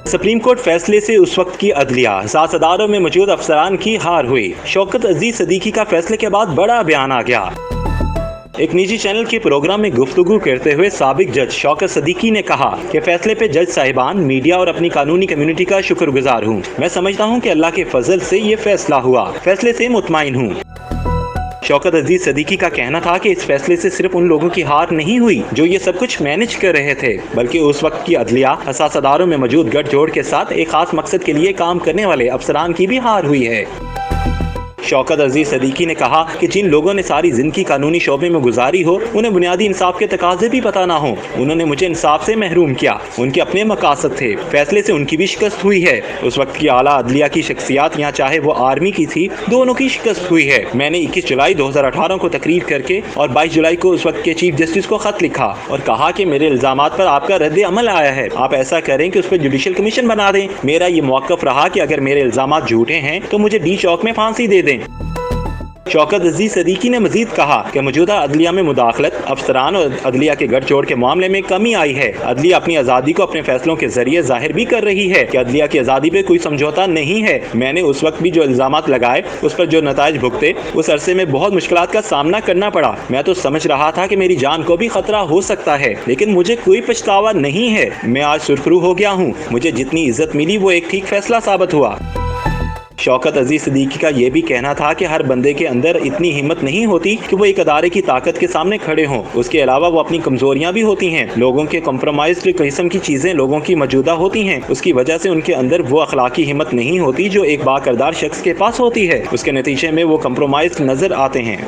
Supreme court फैसले से उस वक्त की अदलिया सियासतदानों में मौजूद अफसरान की हार हुई। शौकत अजीज सदीकी का फैसले के बाद बड़ा बयान आ गया। एक निजी चैनल के प्रोग्राम में गुफ्तगू करते हुए साबिक जज शौकत सदीकी ने कहा कि फैसले पे जज साहिबान, मीडिया और अपनी कानूनी कम्युनिटी का शुक्रगुजार हूँ। मैं समझता हूँ कि अल्लाह के फजल से ये फैसला हुआ। फैसले से मुतमईन हूँ। शौकत अजीज सदीकी का कहना था कि इस फैसले से सिर्फ उन लोगों की हार नहीं हुई जो ये सब कुछ मैनेज कर रहे थे, बल्कि उस वक्त की अदलिया, सियासतदानों में मौजूद गठजोड़ के साथ एक खास मकसद के लिए काम करने वाले अफसरान की भी हार हुई है। शौकत अजीज सदीकी ने कहा कि जिन लोगों ने सारी जिंदगी कानूनी शोबे में गुजारी हो, उन्हें बुनियादी इंसाफ के तकाजे भी पता ना हो। उन्होंने मुझे इंसाफ से महरूम किया। उनके अपने मकासद थे। फैसले से उनकी भी शिकस्त हुई है। उस वक्त की आला अदलिया की शख्सियात, यहाँ चाहे वो आर्मी की थी, दोनों की शिकस्त हुई है। मैंने 21 जुलाई 2018 को तकरीर करके और 22 जुलाई को उस वक्त के चीफ जस्टिस को खत लिखा और कहा कि मेरे इल्जामात पर आपका रद्द अमल आया है, आप ऐसा करें कि उस पर जुडिशल कमीशन बना दें। मेरा ये मौक़िफ़ रहा कि अगर मेरे इल्जामात झूठे हैं तो मुझे डी चौक में फांसी दे दें। शौकत अजीज सदीकी ने मजीद कहा कि मौजूदा अदलिया में मुदाखलत, अफसरान और अदलिया के गठजोड़ के मामले में कमी आई है। अदलिया अपनी आज़ादी को अपने फैसलों के जरिए जाहिर भी कर रही है कि अदलिया की आज़ादी पे कोई समझौता नहीं है। मैंने उस वक्त भी जो इल्जामात लगाए, उस पर जो नताइज भुगते, उस अरसे में बहुत मुश्किलात का सामना करना पड़ा। मैं तो समझ रहा था कि मेरी जान को भी खतरा हो सकता है, लेकिन मुझे कोई पछतावा नहीं है। मैं आज सुरखरू हो गया हूँ। मुझे जितनी इज्जत मिली वो एक ठीक फैसला साबित हुआ। शौकत अजीज सदीकी का यह भी कहना था कि हर बंदे के अंदर इतनी हिम्मत नहीं होती कि वो एक अदारे की ताकत के सामने खड़े हों। उसके अलावा वो अपनी कमजोरियां भी होती हैं। लोगों के कम्प्रोमाइज्ड किस्म की चीज़ें लोगों की मौजूदा होती हैं। उसकी वजह से उनके अंदर वो अखलाकी हिम्मत नहीं होती जो एक बाकरदार शख्स के पास होती है। उसके नतीजे में वो कम्प्रोमाइज्ड नजर आते हैं।